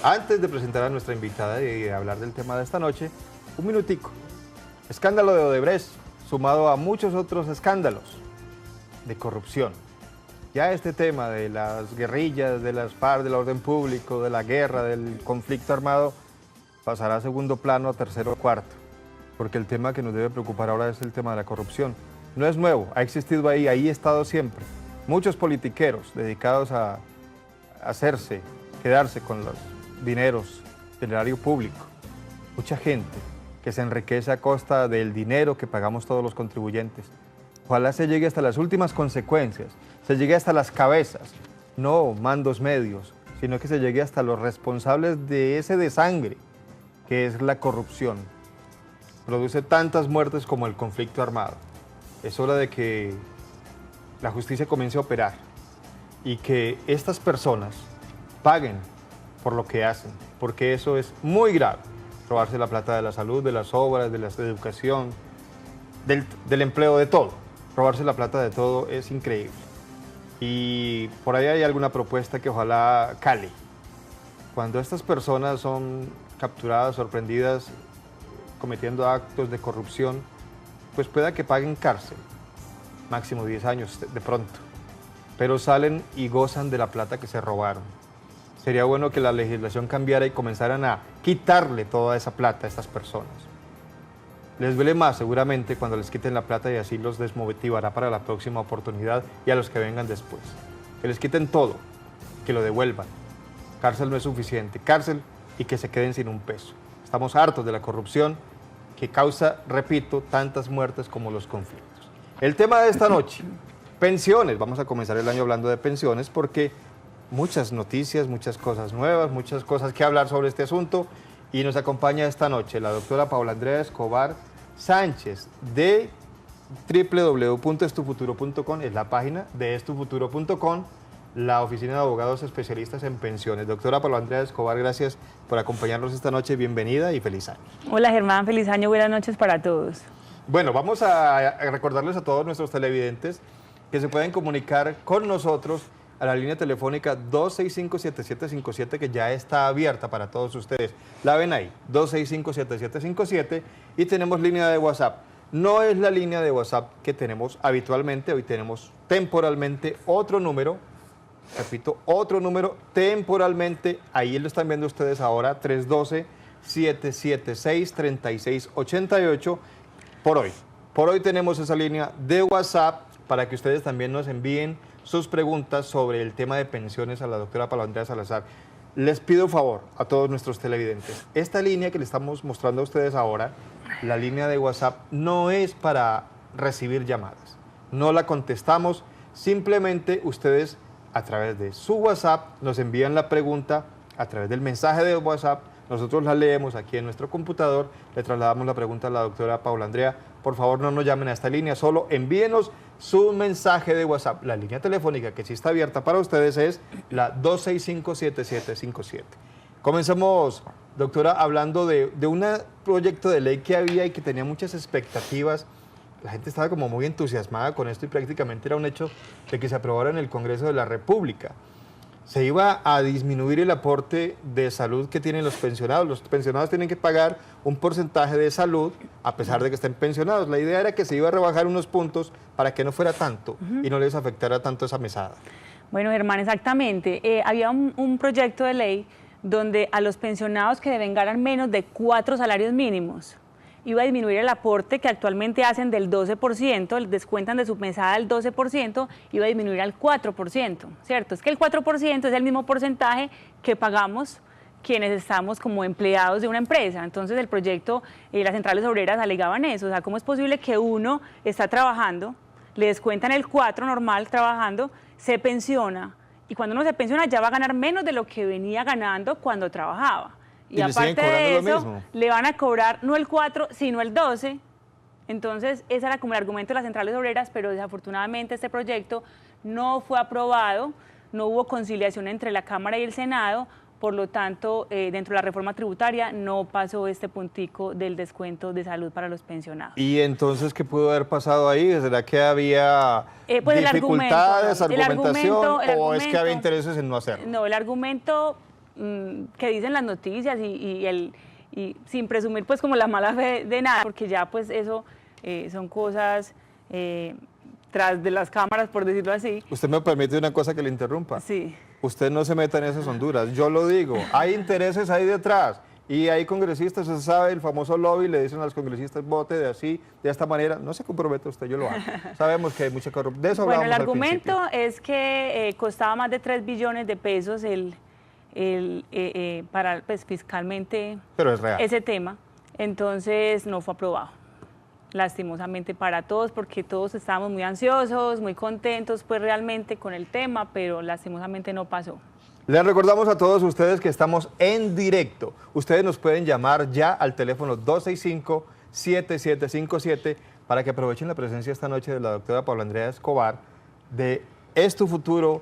Antes de presentar a nuestra invitada y de hablar del tema de esta noche, un minutico. Escándalo de Odebrecht, sumado a muchos otros escándalos de corrupción. Ya este tema de las guerrillas, de las FARC, del orden público, de la guerra, del conflicto armado, pasará a segundo plano, a tercero o cuarto, porque el tema que nos debe preocupar ahora es el tema de la corrupción. No es nuevo, ha existido ahí ha estado siempre. Muchos politiqueros dedicados a quedarse con los dineros del erario público. Mucha gente que se enriquece a costa del dinero que pagamos todos los contribuyentes. Ojalá se llegue hasta las últimas consecuencias, se llegue hasta las cabezas, no mandos medios, sino que se llegue hasta los responsables de ese desangre que es la corrupción. Produce tantas muertes como el conflicto armado. Es hora de que la justicia comience a operar y que estas personas paguen por lo que hacen, porque eso es muy grave. Robarse la plata de la salud, de las obras, de la educación, del empleo, de todo. Robarse la plata de todo es increíble. Y por ahí hay alguna propuesta que ojalá cale. Cuando estas personas son capturadas, sorprendidas, cometiendo actos de corrupción, pues pueda que paguen cárcel, máximo 10 años de pronto, pero salen y gozan de la plata que se robaron. Sería bueno que la legislación cambiara y comenzaran a quitarle toda esa plata a estas personas. Les duele más seguramente cuando les quiten la plata y así los desmotivará para la próxima oportunidad y a los que vengan después. Que les quiten todo, que lo devuelvan. Cárcel no es suficiente, cárcel y que se queden sin un peso. Estamos hartos de la corrupción que causa, repito, tantas muertes como los conflictos. El tema de esta noche, pensiones. Vamos a comenzar el año hablando de pensiones porque muchas noticias, muchas cosas nuevas, muchas cosas que hablar sobre este asunto. Y nos acompaña esta noche la doctora Paula Andrea Escobar Sánchez de www.estufuturo.com, es la página de estufuturo.com, la oficina de abogados especialistas en pensiones. Doctora Paula Andrea Escobar, gracias por acompañarnos esta noche, bienvenida y feliz año. Hola Germán, feliz año, buenas noches para todos. Bueno, vamos a recordarles a todos nuestros televidentes que se pueden comunicar con nosotros a la línea telefónica 265-7757, que ya está abierta para todos ustedes. La ven ahí, 265-7757, y tenemos línea de WhatsApp. No es la línea de WhatsApp que tenemos habitualmente, hoy tenemos temporalmente otro número, repito, otro número temporalmente, ahí lo están viendo ustedes ahora, 312-776-3688, por hoy. Por hoy tenemos esa línea de WhatsApp para que ustedes también nos envíen sus preguntas sobre el tema de pensiones a la doctora Paula Andrea Salazar. Les pido favor a todos nuestros televidentes, esta línea que le estamos mostrando a ustedes ahora, la línea de WhatsApp, no es para recibir llamadas, no la contestamos, simplemente ustedes a través de su WhatsApp nos envían la pregunta a través del mensaje de WhatsApp, nosotros la leemos aquí en nuestro computador, le trasladamos la pregunta a la doctora Paula Andrea. Por favor, no nos llamen a esta línea, solo envíenos su mensaje de WhatsApp. La línea telefónica que sí está abierta para ustedes es la 265-7757. Comenzamos, doctora, hablando de un proyecto de ley que había y que tenía muchas expectativas. La gente estaba como muy entusiasmada con esto y prácticamente era un hecho de que se aprobara en el Congreso de la República. Se iba a disminuir el aporte de salud que tienen los pensionados. Los pensionados tienen que pagar un porcentaje de salud a pesar de que estén pensionados. La idea era que se iba a rebajar unos puntos para que no fuera tanto y no les afectara tanto esa mesada. Bueno, Germán, exactamente. Había un proyecto de ley donde a los pensionados que devengaran menos de 4 salarios mínimos iba a disminuir el aporte que actualmente hacen del 12%, descuentan de su mesada el 12%, iba a disminuir al 4%, ¿cierto? Es que el 4% es el mismo porcentaje que pagamos quienes estamos como empleados de una empresa. Entonces el proyecto, las centrales obreras alegaban eso, o sea, ¿cómo es posible que uno está trabajando, le descuentan el 4 normal trabajando, se pensiona, y cuando uno se pensiona ya va a ganar menos de lo que venía ganando cuando trabajaba? Y aparte de eso, le van a cobrar no el 4, sino el 12. Entonces, ese era como el argumento de las centrales obreras, pero desafortunadamente este proyecto no fue aprobado, no hubo conciliación entre la Cámara y el Senado, por lo tanto, dentro de la reforma tributaria no pasó este puntico del descuento de salud para los pensionados. ¿Y entonces qué pudo haber pasado ahí? ¿Será que había dificultades, argumentación, o es que había intereses en no hacerlo? No, el argumento que dicen las noticias y sin presumir pues como la mala fe de nada, porque ya pues eso son cosas tras de las cámaras, por decirlo así. Usted me permite una cosa que le interrumpa. Sí. Usted no se meta en esas honduras, yo lo digo, hay intereses ahí detrás y hay congresistas, usted sabe, el famoso lobby, le dicen a los congresistas, vote de así, de esta manera, no se compromete usted, yo lo hago. Sabemos que hay mucha corrupción, de eso Bueno, hablábamos el argumento al principio. es que costaba más de 3 billones de pesos para pues, fiscalmente Pero es real. ese tema, entonces no fue aprobado. Lastimosamente para todos, porque todos estábamos muy ansiosos, muy contentos pues realmente con el tema, pero lastimosamente no pasó. Les recordamos a todos ustedes que estamos en directo. Ustedes nos pueden llamar ya al teléfono 265-7757 para que aprovechen la presencia esta noche de la doctora Paula Andrea Escobar de Es tu Futuro,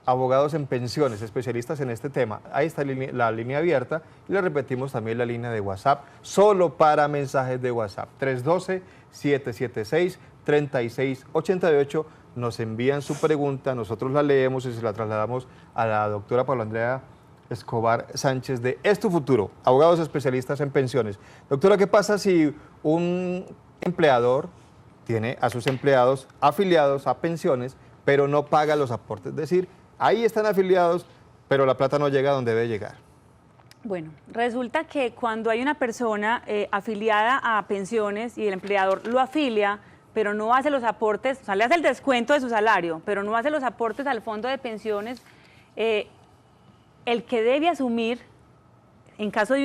abogados en pensiones, especialistas en este tema. Ahí está la línea abierta y le repetimos también la línea de WhatsApp, solo para mensajes de WhatsApp. 312-776-3688. Nos envían su pregunta, nosotros la leemos y se la trasladamos a la doctora Paula Andrea Escobar Sánchez de Es tu Futuro, abogados especialistas en pensiones. Doctora, ¿qué pasa si un empleador tiene a sus empleados afiliados a pensiones, pero no paga los aportes? Es decir, ahí están afiliados, pero la plata no llega a donde debe llegar. Bueno, resulta que cuando hay una persona afiliada a pensiones y el empleador lo afilia, pero no hace los aportes, o sea, le hace el descuento de su salario, pero no hace los aportes al fondo de pensiones, el que debe asumir, en caso de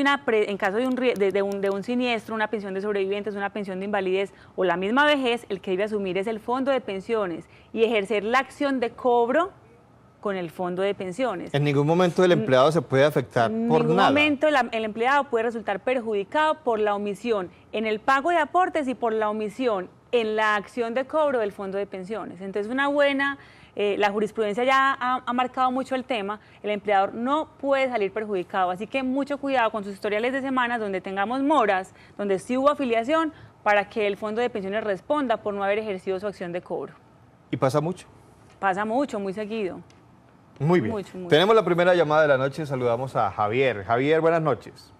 un siniestro, una pensión de sobrevivientes, una pensión de invalidez o la misma vejez, el que debe asumir es el fondo de pensiones y ejercer la acción de cobro con el fondo de pensiones. En ningún momento el empleado se puede afectar por nada. En ningún momento el empleado puede resultar perjudicado por la omisión en el pago de aportes y por la omisión en la acción de cobro del fondo de pensiones. Entonces, la jurisprudencia ya ha marcado mucho el tema, el empleador no puede salir perjudicado, así que mucho cuidado con sus historiales de semanas donde tengamos moras, donde sí hubo afiliación, para que el fondo de pensiones responda por no haber ejercido su acción de cobro. ¿Y pasa mucho? Pasa mucho, muy seguido. Muy bien. Mucho. Tenemos la primera llamada de la noche, saludamos a Javier. Javier, buenas noches.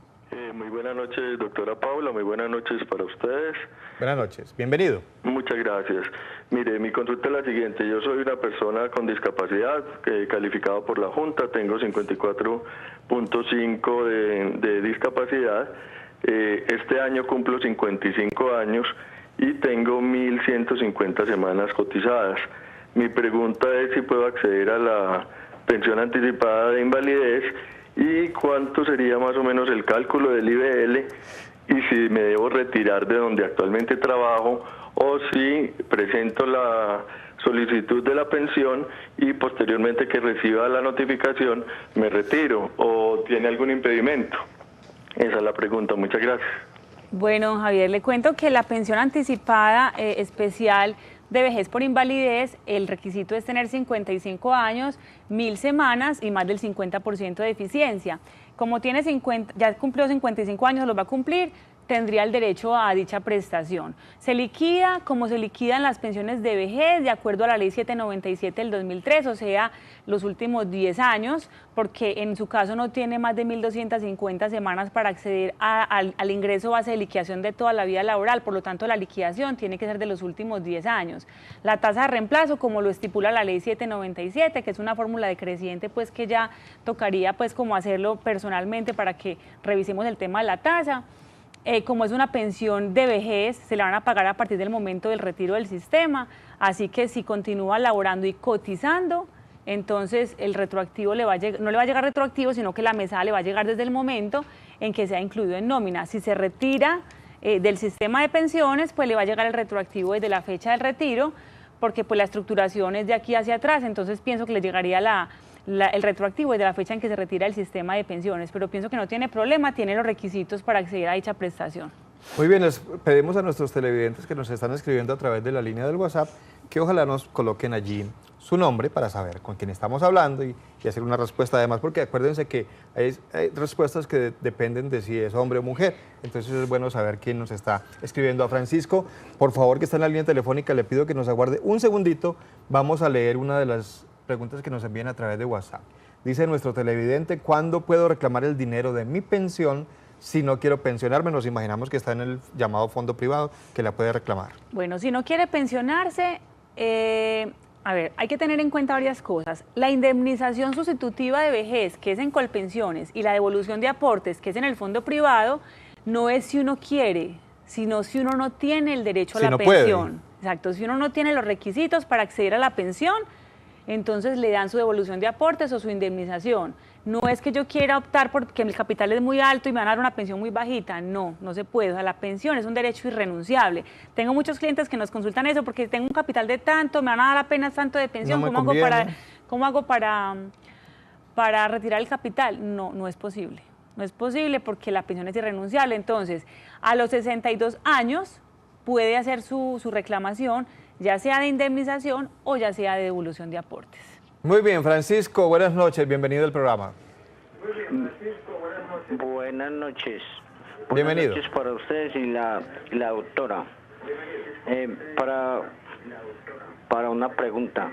Muy buenas noches, doctora Paula, muy buenas noches para ustedes. Buenas noches, bienvenido. Muchas gracias. Mire, mi consulta es la siguiente, yo soy una persona con discapacidad, calificado por la Junta, tengo 54.5 de discapacidad, este año cumplo 55 años y tengo 1.150 semanas cotizadas. Mi pregunta es si puedo acceder a la pensión anticipada de invalidez y cuánto sería más o menos el cálculo del IBL y si me debo retirar de donde actualmente trabajo o si presento la solicitud de la pensión y posteriormente que reciba la notificación me retiro o tiene algún impedimento. Esa es la pregunta. Muchas gracias. Bueno, Javier, le cuento que la pensión anticipada especial de vejez por invalidez, el requisito es tener 55 años, 1.000 semanas y más del 50% de eficiencia. Como tiene ya cumplió 55 años, los va a cumplir, tendría el derecho a dicha prestación. Se liquida como se liquidan las pensiones de vejez, de acuerdo a la ley 797 del 2003, o sea, los últimos 10 años, porque en su caso no tiene más de 1.250 semanas para acceder al ingreso base de liquidación de toda la vida laboral, por lo tanto la liquidación tiene que ser de los últimos 10 años. La tasa de reemplazo, como lo estipula la ley 797, que es una fórmula decreciente, pues que ya tocaría pues como hacerlo personalmente para que revisemos el tema de la tasa. Como es una pensión de vejez, se la van a pagar a partir del momento del retiro del sistema, así que si continúa laborando y cotizando, entonces el retroactivo no le va a llegar retroactivo, sino que la mesada le va a llegar desde el momento en que sea incluido en nómina. Si se retira del sistema de pensiones, pues le va a llegar el retroactivo desde la fecha del retiro, porque pues la estructuración es de aquí hacia atrás, entonces pienso que le llegaría el retroactivo desde la fecha en que se retira el sistema de pensiones, pero pienso que no tiene problema, tiene los requisitos para acceder a dicha prestación. Muy bien, les pedimos a nuestros televidentes que nos están escribiendo a través de la línea del WhatsApp que ojalá nos coloquen allí su nombre para saber con quién estamos hablando y hacer una respuesta además, porque acuérdense que hay respuestas que dependen de si es hombre o mujer, entonces es bueno saber quién nos está escribiendo. A Francisco, por favor, que está en la línea telefónica, le pido que nos aguarde un segundito, vamos a leer una de las preguntas que nos envían a través de WhatsApp. Dice nuestro televidente, ¿cuándo puedo reclamar el dinero de mi pensión si no quiero pensionarme? Nos imaginamos que está en el llamado fondo privado, que la puede reclamar. Bueno, si no quiere pensionarse, a ver, hay que tener en cuenta varias cosas. La indemnización sustitutiva de vejez, que es en Colpensiones, y la devolución de aportes, que es en el fondo privado, no es si uno quiere, sino si uno no tiene el derecho a la pensión. Exacto, si uno no tiene los requisitos para acceder a la pensión, entonces le dan su devolución de aportes o su indemnización. No es que yo quiera optar porque mi capital es muy alto y me van a dar una pensión muy bajita. No, no se puede. O sea, la pensión es un derecho irrenunciable. Tengo muchos clientes que nos consultan eso porque tengo un capital de tanto, me van a dar apenas tanto de pensión. No ¿Cómo hago para retirar el capital? No, no es posible. No es posible porque la pensión es irrenunciable. Entonces, a los 62 años puede hacer su reclamación, ya sea de indemnización o ya sea de devolución de aportes. Muy bien, Francisco, buenas noches, bienvenido al programa. Buenas noches. Bienvenido. Buenas noches para ustedes y la doctora. Para una pregunta.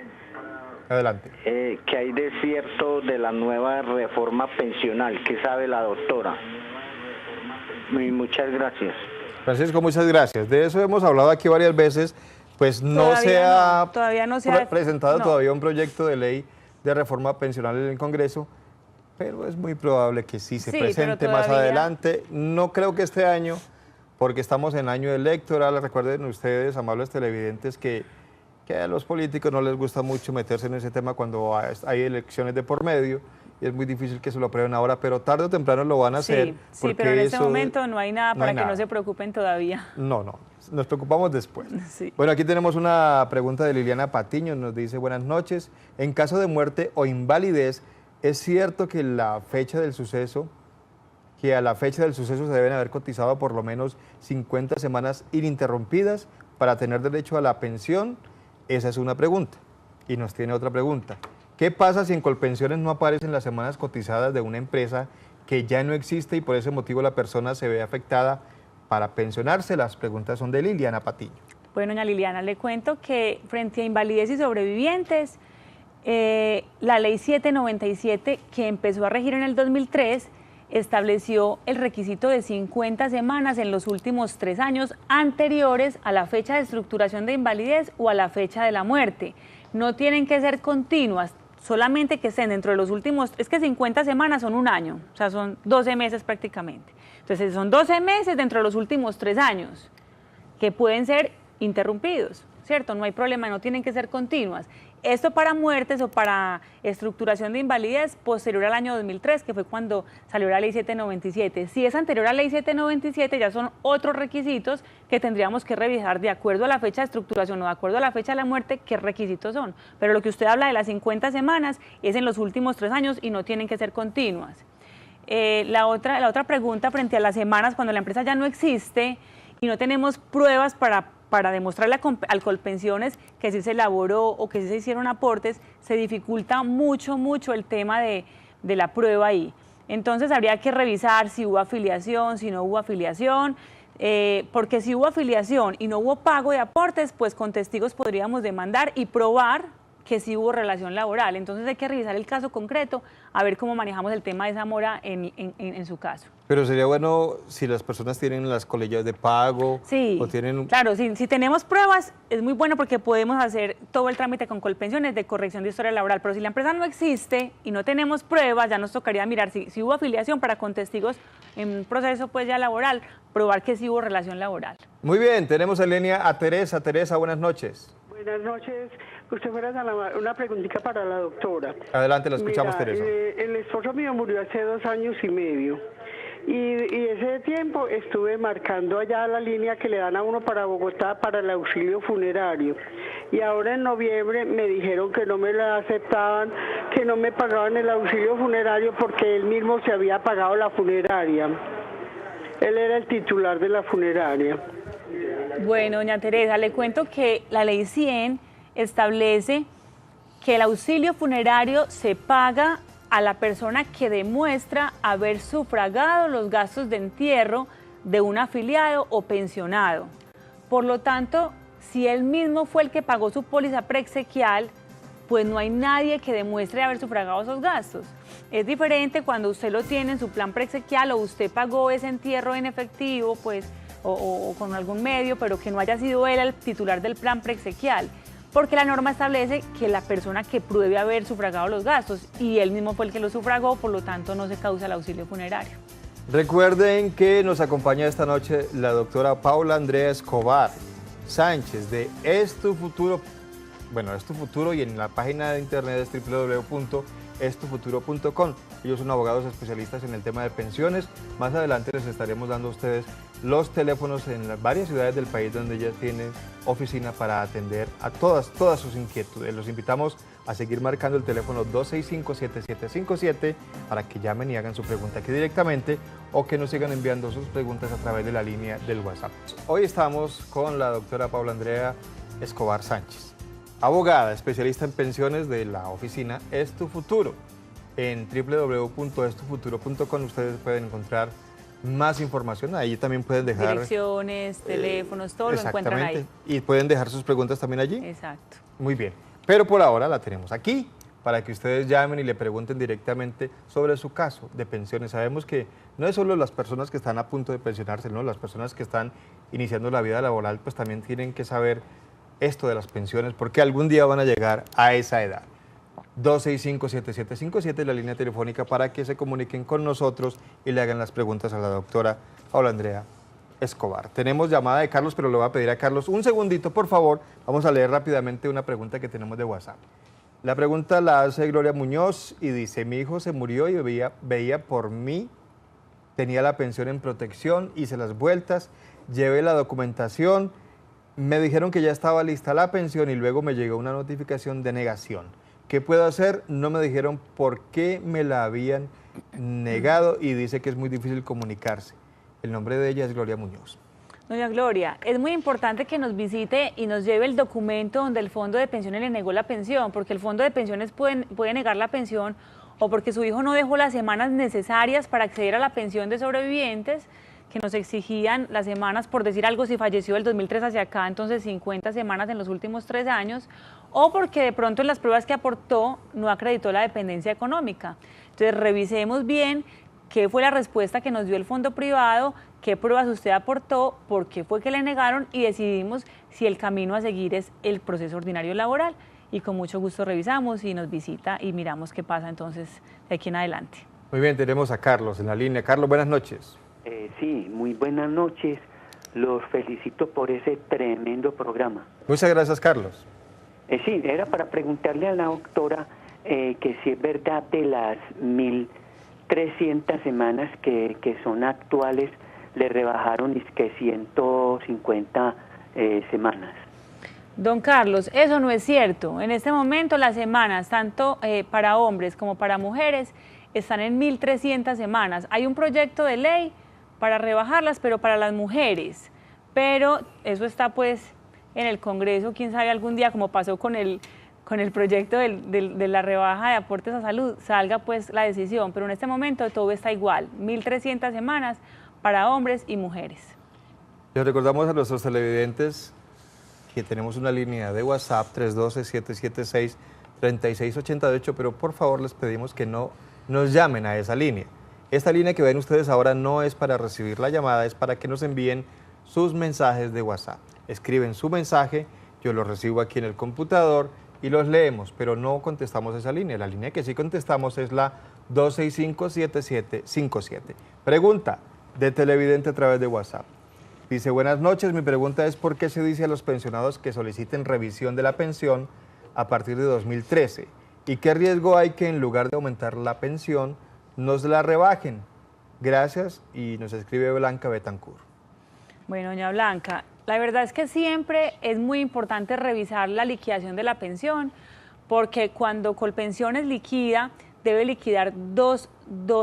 Adelante. ¿Qué hay de cierto de la nueva reforma pensional? ¿Qué sabe la doctora? Muchas gracias. Francisco, muchas gracias. De eso hemos hablado aquí varias veces, pues todavía no se ha presentado todavía un proyecto de ley de reforma pensional en el Congreso, pero es muy probable que sí se presente más adelante. No creo que este año, porque estamos en año electoral. Recuerden ustedes, amables televidentes, que a los políticos no les gusta mucho meterse en ese tema cuando hay elecciones de por medio, y es muy difícil que se lo aprueben ahora, pero tarde o temprano lo van a hacer. Sí, pero en este momento no hay nada para que no se preocupen todavía. No, nos preocupamos después. Sí. Bueno, aquí tenemos una pregunta de Liliana Patiño, nos dice, buenas noches, en caso de muerte o invalidez, ¿es cierto que a la fecha del suceso se deben haber cotizado por lo menos 50 semanas ininterrumpidas para tener derecho a la pensión? Esa es una pregunta. Y nos tiene otra pregunta. ¿Qué pasa si en Colpensiones no aparecen las semanas cotizadas de una empresa que ya no existe y por ese motivo la persona se ve afectada para pensionarse? Las preguntas son de Liliana Patiño. Bueno, doña Liliana, le cuento que frente a invalidez y sobrevivientes, la ley 797, que empezó a regir en el 2003, estableció el requisito de 50 semanas en los últimos 3 años anteriores a la fecha de estructuración de invalidez o a la fecha de la muerte. No tienen que ser continuas, solamente que estén dentro de los últimos, es que 50 semanas son un año, o sea, son 12 meses prácticamente. Entonces, son 12 meses dentro de los últimos 3 años, que pueden ser interrumpidos, ¿cierto? No hay problema, no tienen que ser continuas. Esto para muertes o para estructuración de invalidez posterior al año 2003, que fue cuando salió la ley 797. Si es anterior a la ley 797, ya son otros requisitos que tendríamos que revisar de acuerdo a la fecha de estructuración o de acuerdo a la fecha de la muerte, qué requisitos son. Pero lo que usted habla de las 50 semanas es en los últimos 3 años y no tienen que ser continuas. La otra pregunta frente a las semanas, cuando la empresa ya no existe y no tenemos pruebas para demostrarle al Colpensiones que sí se elaboró o que sí se hicieron aportes, se dificulta mucho el tema de la prueba ahí. Entonces habría que revisar si hubo afiliación, si no hubo afiliación, porque si hubo afiliación y no hubo pago de aportes, pues con testigos podríamos demandar y probar que sí hubo relación laboral. Entonces hay que revisar el caso concreto, a ver cómo manejamos el tema de Zamora en su caso. Pero sería bueno si las personas tienen las colegias de pago. Sí, o tienen... claro, si tenemos pruebas, es muy bueno porque podemos hacer todo el trámite con Colpensiones de corrección de historia laboral, pero si la empresa no existe y no tenemos pruebas, ya nos tocaría mirar si hubo afiliación para con testigos en un proceso pues ya laboral, probar que sí hubo relación laboral. Muy bien, tenemos en línea a Teresa. Teresa, buenas noches. Buenas noches. Usted fuera una preguntita para la doctora. Adelante, la escuchamos. Mira, Teresa. El esposo mío murió hace 2 años y medio. Y ese tiempo estuve marcando allá la línea que le dan a uno para Bogotá para el auxilio funerario. Y ahora en noviembre me dijeron que no me la aceptaban, que no me pagaban el auxilio funerario porque él mismo se había pagado la funeraria. Él era el titular de la funeraria. Bueno, doña Teresa, le cuento que la ley 100 establece que el auxilio funerario se paga a la persona que demuestra haber sufragado los gastos de entierro de un afiliado o pensionado. Por lo tanto, si él mismo fue el que pagó su póliza preexequial, pues no hay nadie que demuestre haber sufragado esos gastos. Es diferente cuando usted lo tiene en su plan preexequial o usted pagó ese entierro en efectivo, pues, o con algún medio, pero que no haya sido él el titular del plan preexequial, porque la norma establece que la persona que pruebe haber sufragado los gastos y él mismo fue el que los sufragó, por lo tanto no se causa el auxilio funerario. Recuerden que nos acompaña esta noche la doctora Paula Andrea Escobar Sánchez de Es Tu Futuro. Bueno, Es Tu Futuro, y en la página de internet es www.estufuturo.com. Ellos son abogados especialistas en el tema de pensiones. Más adelante les estaremos dando a ustedes los teléfonos en las varias ciudades del país donde ellas tienen oficina para atender a todas sus inquietudes. Los invitamos a seguir marcando el teléfono 265-7757 para que llamen y hagan su pregunta aquí directamente o que nos sigan enviando sus preguntas a través de la línea del WhatsApp. Hoy estamos con la doctora Paula Andrea Escobar Sánchez, abogada, especialista en pensiones de la oficina Es Tu Futuro. En www.estufuturo.com ustedes pueden encontrar más información. Ahí también pueden dejar direcciones, teléfonos, todo lo encuentran ahí. Y pueden dejar sus preguntas también allí. Exacto. Muy bien. Pero por ahora la tenemos aquí para que ustedes llamen y le pregunten directamente sobre su caso de pensiones. Sabemos que no es solo las personas que están a punto de pensionarse, ¿no? Las personas que están iniciando la vida laboral pues también tienen que saber esto de las pensiones porque algún día van a llegar a esa edad. 265-7757 la línea telefónica para que se comuniquen con nosotros y le hagan las preguntas a la doctora Paula Andrea Escobar. Tenemos llamada de Carlos, pero le voy a pedir a Carlos un segundito, por favor. Vamos a leer rápidamente una pregunta que tenemos de WhatsApp. La pregunta la hace Gloria Muñoz y dice: mi hijo se murió y veía por mí, tenía la pensión en protección, hice las vueltas, llevé la documentación, me dijeron que ya estaba lista la pensión y luego me llegó una notificación de negación. ¿Qué puedo hacer? No me dijeron por qué me la habían negado y dice que es muy difícil comunicarse. El nombre de ella es Gloria Muñoz. Doña Gloria, es muy importante que nos visite y nos lleve el documento donde el fondo de pensiones le negó la pensión, porque el fondo de pensiones puede negar la pensión o porque su hijo no dejó las semanas necesarias para acceder a la pensión de sobrevivientes, que nos exigían las semanas, por decir algo, si falleció del 2003 hacia acá, entonces 50 semanas en los últimos 3 años, o porque de pronto en las pruebas que aportó no acreditó la dependencia económica. Entonces revisemos bien qué fue la respuesta que nos dio el fondo privado, qué pruebas usted aportó, por qué fue que le negaron y decidimos si el camino a seguir es el proceso ordinario laboral. Y con mucho gusto revisamos y nos visita y miramos qué pasa entonces de aquí en adelante. Muy bien, tenemos a Carlos en la línea. Carlos, buenas noches. Sí, muy buenas noches. Los felicito por ese tremendo programa. Muchas gracias, Carlos. Sí, era para preguntarle a la doctora que si es verdad de las 1.300 semanas que son actuales, le rebajaron que 150 semanas. Don Carlos, eso no es cierto. En este momento las semanas, tanto para hombres como para mujeres, están en 1.300 semanas. Hay un proyecto de ley para rebajarlas, pero para las mujeres. Pero eso está pues en el Congreso, quién sabe algún día, como pasó con el proyecto de la rebaja de aportes a salud, salga pues la decisión. Pero en este momento todo está igual, 1.300 semanas para hombres y mujeres. Les recordamos a nuestros televidentes que tenemos una línea de WhatsApp 312-776-3688, pero por favor les pedimos que no nos llamen a esa línea. Esta línea que ven ustedes ahora no es para recibir la llamada, es para que nos envíen sus mensajes de WhatsApp. Escriben su mensaje, yo lo recibo aquí en el computador y los leemos, pero no contestamos esa línea. La línea que sí contestamos es la 265-7757. Pregunta de televidente a través de WhatsApp. Dice: buenas noches, mi pregunta es ¿por qué se dice a los pensionados que soliciten revisión de la pensión a partir de 2013? ¿Y qué riesgo hay que en lugar de aumentar la pensión nos la rebajen? Gracias, y nos escribe Blanca Betancourt. Bueno, doña Blanca, la verdad es que siempre es muy importante revisar la liquidación de la pensión, porque cuando Colpensiones liquida, debe liquidar dos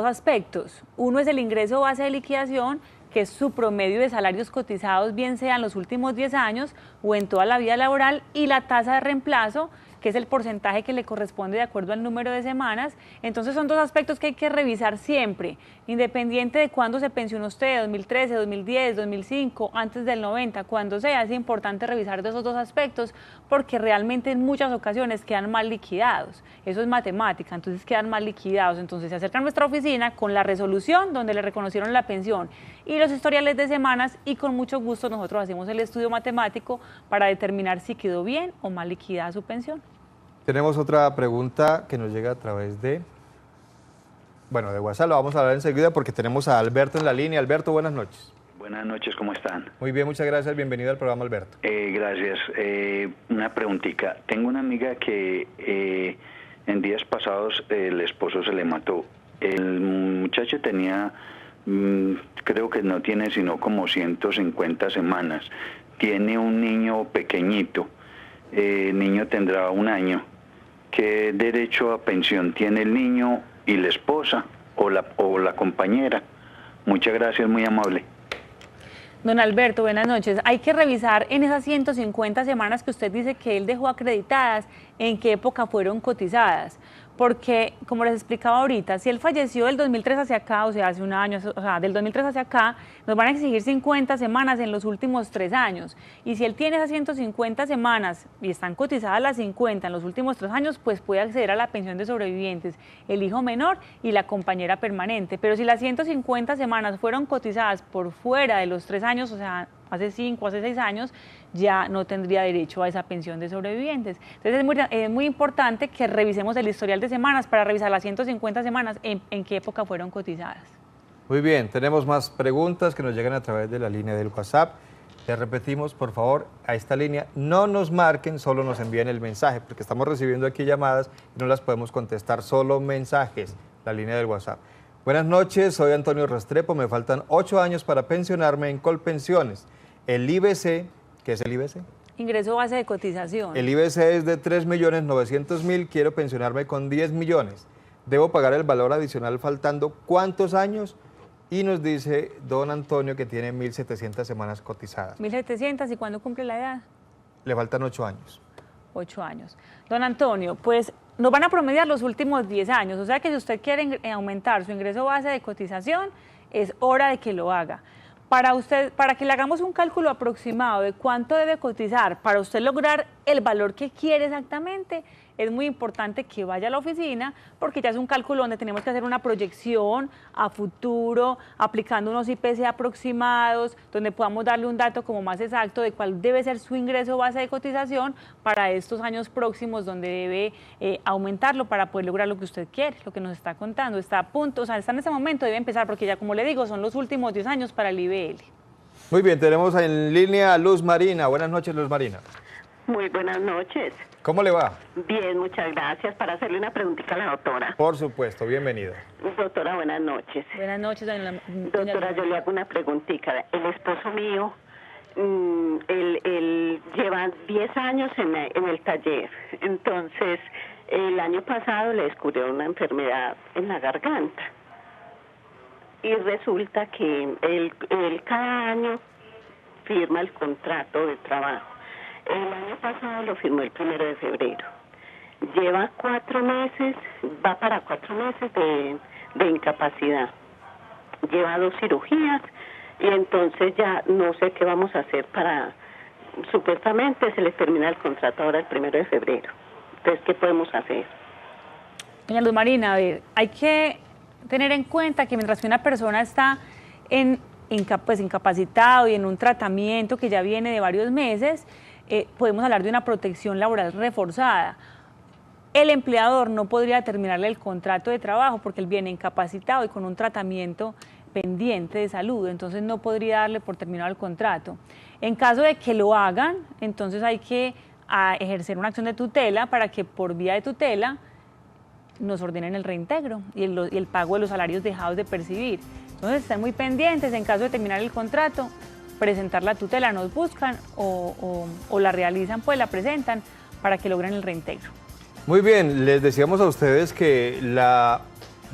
aspectos. Uno es el ingreso base de liquidación, que es su promedio de salarios cotizados, bien sea en los últimos 10 años o en toda la vida laboral, y la tasa de reemplazo, que es el porcentaje que le corresponde de acuerdo al número de semanas. Entonces son dos aspectos que hay que revisar siempre, independiente de cuándo se pensionó usted, 2013, 2010, 2005, antes del 90, cuando sea, es importante revisar de esos dos aspectos porque realmente en muchas ocasiones quedan mal liquidados. Eso es matemática, entonces quedan mal liquidados. Entonces se acercan a nuestra oficina con la resolución donde le reconocieron la pensión y los historiales de semanas y con mucho gusto nosotros hacemos el estudio matemático para determinar si quedó bien o mal liquidada su pensión. Tenemos otra pregunta que nos llega a través de WhatsApp, lo vamos a hablar enseguida porque tenemos a Alberto en la línea. Alberto, buenas noches. Buenas noches, ¿cómo están? Muy bien, muchas gracias, bienvenido al programa, Alberto. Gracias. Una preguntita. Tengo una amiga que en días pasados el esposo se le mató. El muchacho tenía, creo que no tiene sino como 150 semanas. Tiene un niño pequeñito, el niño tendrá 1 año. ¿Qué derecho a pensión tiene el niño y la esposa o la compañera? Muchas gracias, muy amable. Don Alberto, buenas noches. Hay que revisar en esas 150 semanas que usted dice que él dejó acreditadas, en qué época fueron cotizadas. Porque, como les explicaba ahorita, si él falleció del 2003 hacia acá, o sea, hace 1 año, o sea, del 2003 hacia acá, nos van a exigir 50 semanas en los últimos 3 años. Y si él tiene esas 150 semanas y están cotizadas las 50 en los últimos 3 años, pues puede acceder a la pensión de sobrevivientes, el hijo menor y la compañera permanente. Pero si las 150 semanas fueron cotizadas por fuera de los 3 años, o sea, hace 5, hace 6 años, ya no tendría derecho a esa pensión de sobrevivientes. Entonces es muy importante que revisemos el historial de semanas para revisar las 150 semanas en qué época fueron cotizadas. Muy bien, tenemos más preguntas que nos llegan a través de la línea del WhatsApp. Les repetimos, por favor, a esta línea no nos marquen, solo nos envíen el mensaje, porque estamos recibiendo aquí llamadas y no las podemos contestar, solo mensajes, la línea del WhatsApp. Buenas noches, soy Antonio Restrepo, me faltan 8 años para pensionarme en Colpensiones. El IBC, ¿qué es el IBC? Ingreso base de cotización. El IBC es de 3.900.000, quiero pensionarme con 10 millones. ¿Debo pagar el valor adicional faltando cuántos años? Y nos dice don Antonio que tiene 1.700 semanas cotizadas. 1.700, ¿y cuándo cumple la edad? Le faltan 8 años. 8 años. Don Antonio, pues nos van a promediar los últimos 10 años, o sea que si usted quiere aumentar su ingreso base de cotización, es hora de que lo haga. Para que le hagamos un cálculo aproximado de cuánto debe cotizar para usted lograr el valor que quiere exactamente, es muy importante que vaya a la oficina porque ya es un cálculo donde tenemos que hacer una proyección a futuro, aplicando unos IPC aproximados, donde podamos darle un dato como más exacto de cuál debe ser su ingreso base de cotización para estos años próximos donde debe aumentarlo para poder lograr lo que usted quiere, lo que nos está contando. Está a punto, o sea, está en ese momento, debe empezar porque ya como le digo, son los últimos 10 años para el IBL. Muy bien, tenemos en línea a Luz Marina. Buenas noches, Luz Marina. Muy buenas noches. ¿Cómo le va? Bien, muchas gracias. Para hacerle una preguntita a la doctora. Por supuesto, bienvenida. Doctora, buenas noches. Buenas noches, doctora, yo le hago una preguntita. El esposo mío, él lleva 10 años en el taller. Entonces, el año pasado le descubrió una enfermedad en la garganta. Y resulta que él cada año firma el contrato de trabajo. El año pasado lo firmó el 1 de febrero. Lleva 4 meses, va para 4 meses de incapacidad. Lleva 2 cirugías y entonces ya no sé qué vamos a hacer para... Supuestamente se le termina el contrato ahora el 1 de febrero. Entonces, ¿qué podemos hacer? Doña Luz Marina, a ver, hay que tener en cuenta que mientras que una persona está incapacitado y en un tratamiento que ya viene de varios meses, podemos hablar de una protección laboral reforzada. El empleador no podría terminarle el contrato de trabajo porque él viene incapacitado y con un tratamiento pendiente de salud, entonces no podría darle por terminado el contrato. En caso de que lo hagan, entonces hay que ejercer una acción de tutela para que por vía de tutela nos ordenen el reintegro y el pago de los salarios dejados de percibir. Entonces están muy pendientes, en caso de terminar el contrato, presentar la tutela, nos buscan o la realizan, pues la presentan para que logren el reintegro. Muy bien, les decíamos a ustedes que la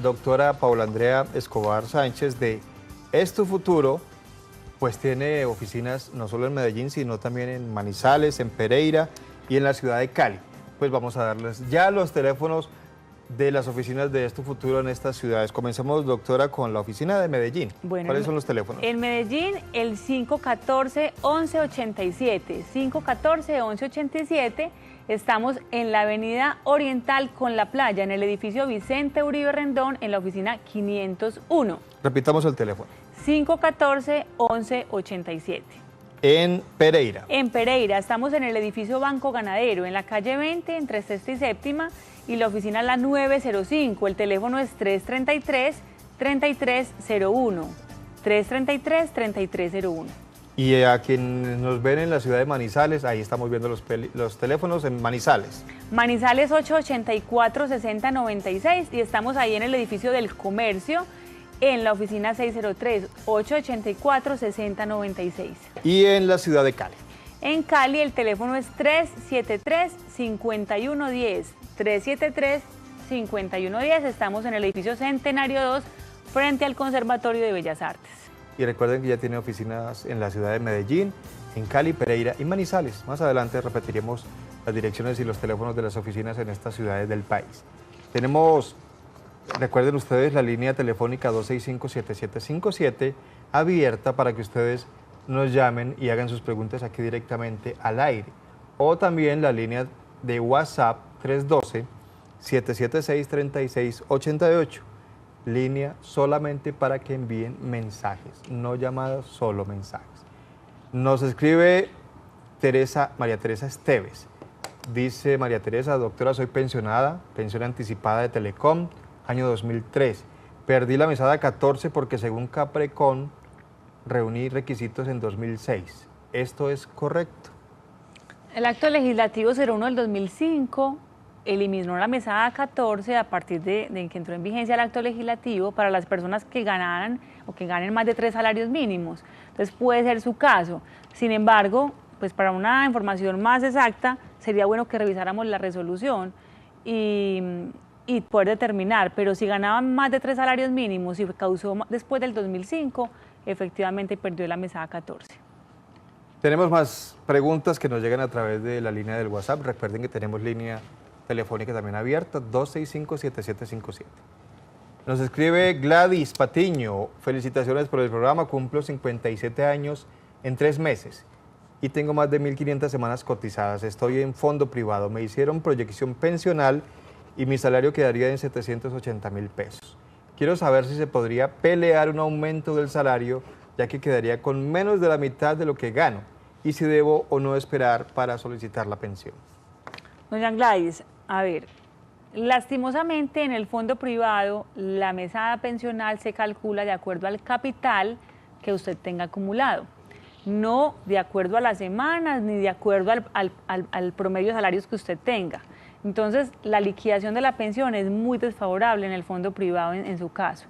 doctora Paula Andrea Escobar Sánchez de Es Tu Futuro, pues tiene oficinas no solo en Medellín, sino también en Manizales, en Pereira y en la ciudad de Cali. pues vamos a darles ya los teléfonos de las oficinas de Estu Futuro en estas ciudades. Comencemos, doctora, con la oficina de Medellín. Bueno, ¿cuáles son los teléfonos? En Medellín, el 514-1187. 514-1187. Estamos en la avenida Oriental con la playa, en el edificio Vicente Uribe Rendón, en la oficina 501. Repitamos el teléfono. 514-1187. En Pereira. En Pereira, estamos en el edificio Banco Ganadero, en la calle 20, entre Sexta y Séptima, y la oficina la 905. El teléfono es 333-3301. 333-3301. Y a quienes nos ven en la ciudad de Manizales, ahí estamos viendo los teléfonos en Manizales. Manizales 884-6096 y estamos ahí en el edificio del Comercio, en la oficina 603-884-6096. Y en la ciudad de Cali. En Cali el teléfono es 373-5110. 373-5110. Estamos en el edificio Centenario 2, frente al Conservatorio de Bellas Artes. Y recuerden que ya tiene oficinas en la ciudad de Medellín, en Cali, Pereira y Manizales. Más adelante repetiremos las direcciones y los teléfonos de las oficinas en estas ciudades del país. Tenemos, recuerden ustedes, la línea telefónica 265-7757 abierta para que ustedes nos llamen y hagan sus preguntas aquí directamente al aire. O también la línea de WhatsApp 312-776-3688. Línea solamente para que envíen mensajes, no llamadas, solo mensajes. Nos escribe María Teresa Esteves. Dice María Teresa: doctora, soy pensionada, pensión anticipada de Telecom, año 2003. Perdí la mesada 14 porque según Caprecon reuní requisitos en 2006. ¿Esto es correcto? El acto legislativo 01 del 2005 eliminó la mesada 14 a partir de que entró en vigencia el acto legislativo para las personas que ganaran o que ganen más de 3 salarios mínimos. Entonces puede ser su caso. Sin embargo, pues para una información más exacta sería bueno que revisáramos la resolución y poder determinar, pero si ganaban más de 3 salarios mínimos y causó después del 2005, efectivamente perdió la mesada 14. Tenemos más preguntas que nos llegan a través de la línea del WhatsApp. Recuerden que tenemos línea telefónica también abierta, 265-7757. Nos escribe Gladys Patiño: felicitaciones por el programa, cumplo 57 años en 3 meses y tengo más de 1.500 semanas cotizadas. Estoy en fondo privado, me hicieron proyección pensional y mi salario quedaría en 780.000 pesos. Quiero saber si se podría pelear un aumento del salario, ya que quedaría con menos de la mitad de lo que gano, y si debo o no esperar para solicitar la pensión. Doña Gladys, a ver, lastimosamente en el fondo privado la mesada pensional se calcula de acuerdo al capital que usted tenga acumulado, no de acuerdo a las semanas ni de acuerdo al promedio de salarios que usted tenga. Entonces, la liquidación de la pensión es muy desfavorable en el fondo privado en su caso.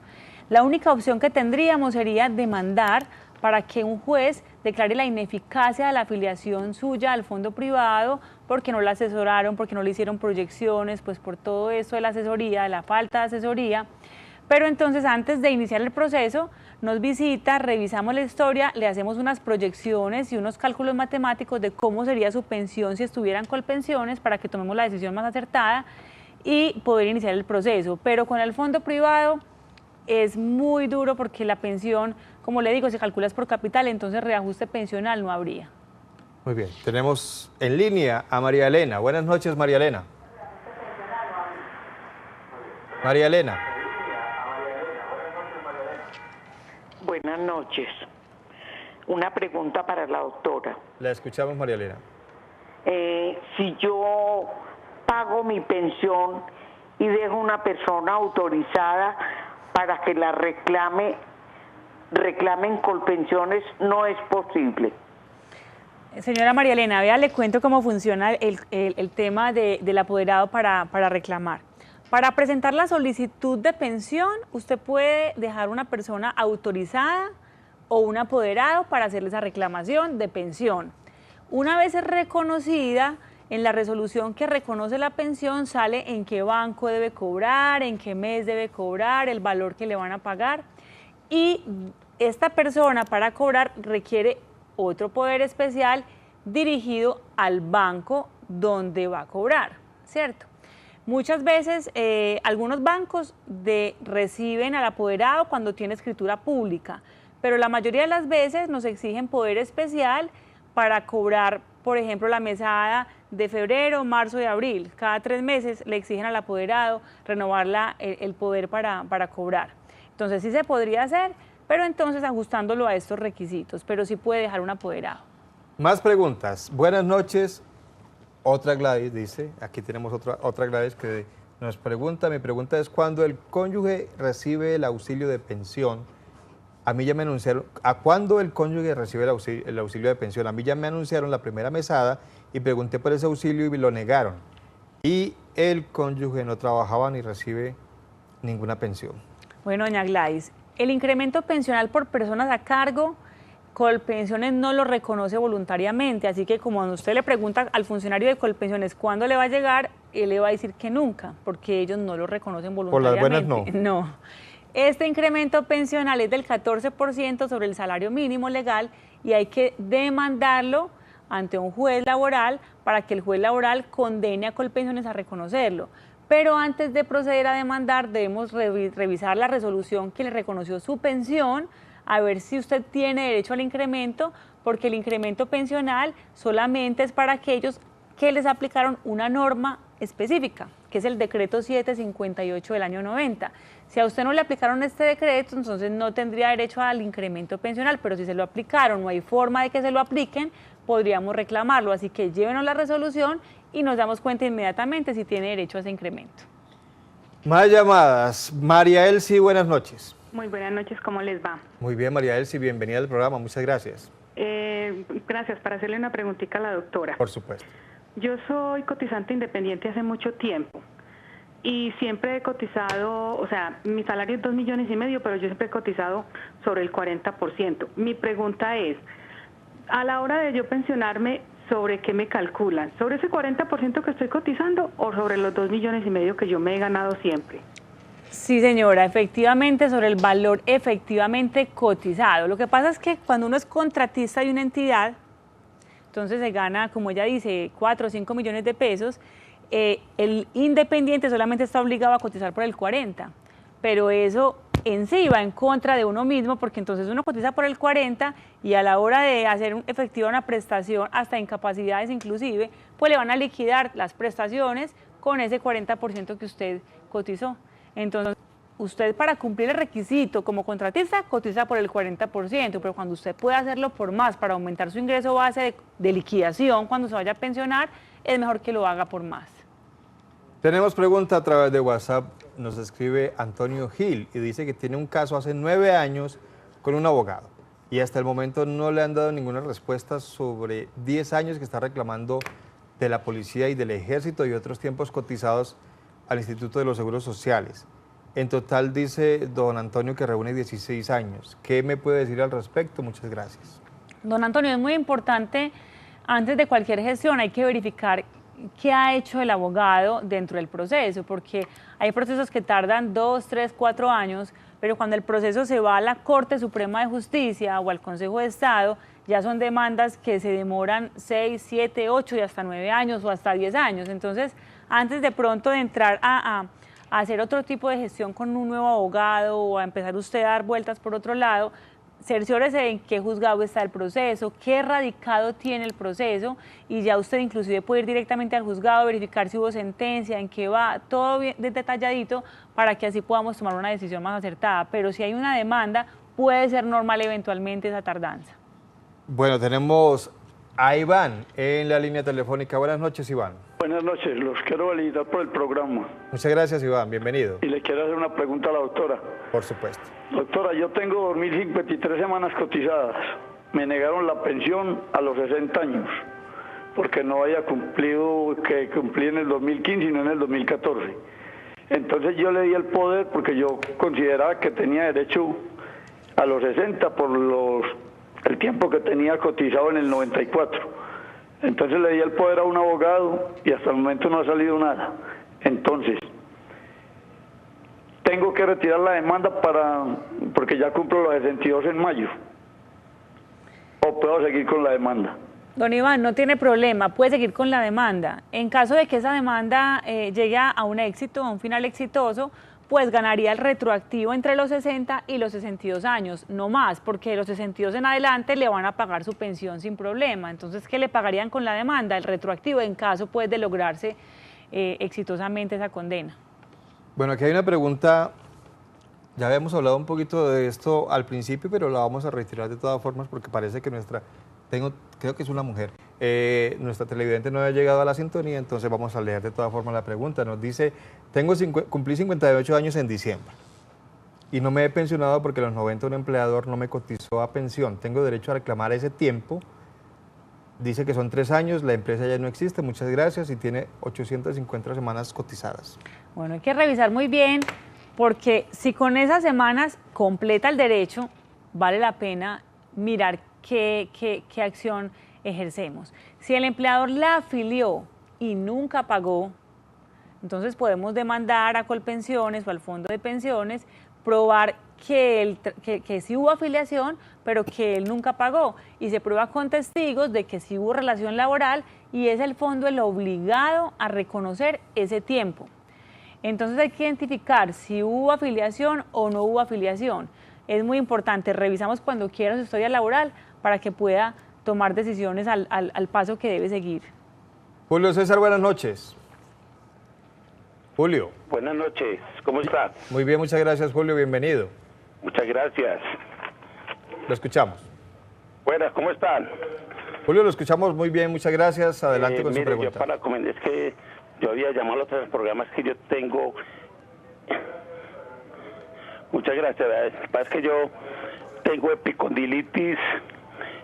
La única opción que tendríamos sería demandar para que un juez declare la ineficacia de la afiliación suya al fondo privado porque no la asesoraron, porque no le hicieron proyecciones, pues por todo esto de la asesoría, de la falta de asesoría. Pero entonces, antes de iniciar el proceso, nos visita, revisamos la historia, le hacemos unas proyecciones y unos cálculos matemáticos de cómo sería su pensión si estuvieran Colpensiones para que tomemos la decisión más acertada y poder iniciar el proceso. Pero con el fondo privado es muy duro porque la pensión, como le digo, se calcula por capital, entonces reajuste pensional no habría. Muy bien, tenemos en línea a María Elena. Buenas noches, María Elena. María Elena. Buenas noches. Una pregunta para la doctora. La escuchamos, María Elena. Si yo pago mi pensión y dejo una persona autorizada para que la reclamen Colpensiones, no es posible. Señora María Elena, vea, le cuento cómo funciona el tema del apoderado para reclamar. Para presentar la solicitud de pensión, usted puede dejar una persona autorizada o un apoderado para hacerle esa reclamación de pensión. Una vez es reconocida, en la resolución que reconoce la pensión sale en qué banco debe cobrar, en qué mes debe cobrar, el valor que le van a pagar. Y esta persona para cobrar requiere otro poder especial dirigido al banco donde va a cobrar. ¿cierto? Muchas veces algunos bancos reciben al apoderado cuando tiene escritura pública, pero la mayoría de las veces nos exigen poder especial para cobrar, por ejemplo, la mesada de febrero, marzo y abril. Cada 3 meses le exigen al apoderado renovar el poder para cobrar. Entonces sí se podría hacer, pero entonces ajustándolo a estos requisitos, pero sí puede dejar un apoderado. Más preguntas. Buenas noches. Otra Gladys dice, aquí tenemos otra Gladys que nos pregunta, mi pregunta es, ¿cuándo el cónyuge recibe el auxilio de pensión? A mí ya me anunciaron, ¿a cuándo el cónyuge recibe el auxilio de pensión? A mí ya me anunciaron la primera mesada y pregunté por ese auxilio y me lo negaron. Y el cónyuge no trabajaba ni recibe ninguna pensión. Bueno, doña Gladys, el incremento pensional por personas a cargo, Colpensiones no lo reconoce voluntariamente, así que como usted le pregunta al funcionario de Colpensiones cuándo le va a llegar, él le va a decir que nunca, porque ellos no lo reconocen voluntariamente. Por las buenas no. No. Este incremento pensional es del 14% sobre el salario mínimo legal y hay que demandarlo ante un juez laboral para que el juez laboral condene a Colpensiones a reconocerlo. Pero antes de proceder a demandar debemos revisar la resolución que le reconoció su pensión, a ver si usted tiene derecho al incremento, porque el incremento pensional solamente es para aquellos que les aplicaron una norma específica, que es el decreto 758 del año 90. Si a usted no le aplicaron este decreto, entonces no tendría derecho al incremento pensional, pero si se lo aplicaron, no hay forma de que se lo apliquen, podríamos reclamarlo. Así que llévenos la resolución y nos damos cuenta inmediatamente si tiene derecho a ese incremento. Más llamadas. María Elsie, buenas noches. Muy buenas noches, ¿cómo les va? Muy bien, María Elsie, bienvenida al programa, muchas gracias. Gracias, para hacerle una preguntita a la doctora. Por supuesto. Yo soy cotizante independiente hace mucho tiempo y siempre he cotizado, o sea, mi salario es 2,5 millones, pero yo siempre he cotizado sobre el 40%. Mi pregunta es, a la hora de yo pensionarme, ¿sobre qué me calculan? ¿Sobre ese 40% que estoy cotizando o sobre los 2,5 millones que yo me he ganado siempre? Sí, señora, efectivamente sobre el valor efectivamente cotizado. Lo que pasa es que cuando uno es contratista de una entidad, entonces se gana, como ella dice, 4 o 5 millones de pesos, el independiente solamente está obligado a cotizar por el 40%, pero eso en sí va en contra de uno mismo, porque entonces uno cotiza por el 40% y a la hora de hacer efectiva una prestación, hasta incapacidades inclusive, pues le van a liquidar las prestaciones con ese 40% que usted cotizó. Entonces, usted para cumplir el requisito como contratista cotiza por el 40%, pero cuando usted puede hacerlo por más para aumentar su ingreso base de liquidación cuando se vaya a pensionar, es mejor que lo haga por más. Tenemos pregunta a través de WhatsApp, nos escribe Antonio Gil y dice que tiene un caso hace 9 años con un abogado y hasta el momento no le han dado ninguna respuesta sobre 10 años que está reclamando de la policía y del ejército y otros tiempos cotizados al Instituto de los Seguros Sociales. En total dice don Antonio que reúne 16 años. ¿Qué me puede decir al respecto? Muchas gracias. Don Antonio, es muy importante, antes de cualquier gestión hay que verificar qué ha hecho el abogado dentro del proceso, porque hay procesos que tardan 2, 3, 4 años, pero cuando el proceso se va a la Corte Suprema de Justicia o al Consejo de Estado, ya son demandas que se demoran 6, 7, 8 y hasta 9 años o hasta 10 años. Entonces, antes de pronto de entrar a hacer otro tipo de gestión con un nuevo abogado o a empezar usted a dar vueltas por otro lado, cerciórese en qué juzgado está el proceso, qué radicado tiene el proceso y ya usted inclusive puede ir directamente al juzgado, verificar si hubo sentencia, en qué va, todo bien detalladito para que así podamos tomar una decisión más acertada. Pero si hay una demanda, puede ser normal eventualmente esa tardanza. Bueno, tenemos a Iván en la línea telefónica. Buenas noches, Iván. Buenas noches, los quiero felicitar por el programa. Muchas gracias, Iván, bienvenido. Y le quiero hacer una pregunta a la doctora. Por supuesto. Doctora, yo tengo 2.053 semanas cotizadas. Me negaron la pensión a los 60 años, porque no había cumplido, que cumplí en el 2015 sino en el 2014. Entonces yo le di el poder porque yo consideraba que tenía derecho a los 60 por el tiempo que tenía cotizado en el 94. Entonces le di el poder a un abogado y hasta el momento no ha salido nada. Entonces, tengo que retirar la demanda porque ya cumplo los 62 en mayo. ¿O puedo seguir con la demanda? Don Iván, no tiene problema, puede seguir con la demanda. En caso de que esa demanda llegue a un éxito, a un final exitoso, pues ganaría el retroactivo entre los 60 y los 62 años, no más, porque de los 62 en adelante le van a pagar su pensión sin problema. Entonces, ¿qué le pagarían con la demanda? El retroactivo, en caso pues de lograrse exitosamente esa condena. Bueno, aquí hay una pregunta, ya habíamos hablado un poquito de esto al principio, pero la vamos a reiterar de todas formas porque parece que creo que es una mujer, nuestra televidente no ha llegado a la sintonía, entonces vamos a leer de todas formas la pregunta. Nos dice, cumplí 58 años en diciembre y no me he pensionado porque a los 90 un empleador no me cotizó a pensión. Tengo derecho a reclamar ese tiempo. Dice que son 3 años, la empresa ya no existe, muchas gracias, y tiene 850 semanas cotizadas. Bueno, hay que revisar muy bien, porque si con esas semanas completa el derecho, vale la pena mirar qué acción ejercemos. Si el empleador la afilió y nunca pagó, entonces podemos demandar a Colpensiones o al Fondo de Pensiones, probar que sí hubo afiliación, pero que él nunca pagó, y se prueba con testigos de que sí hubo relación laboral y es el fondo el obligado a reconocer ese tiempo. Entonces hay que identificar si hubo afiliación o no hubo afiliación. Es muy importante, revisamos cuando quiera su historia laboral para que pueda tomar decisiones al paso que debe seguir. Julio César, buenas noches. Julio. Buenas noches, ¿cómo está? Muy bien, muchas gracias, Julio, bienvenido. Muchas gracias. Lo escuchamos. Buenas, ¿cómo están? Julio, lo escuchamos muy bien, muchas gracias. Adelante con su pregunta. Yo para comentar, es que yo había llamado a los 3 programas que yo tengo. Muchas gracias. Es que yo tengo epicondilitis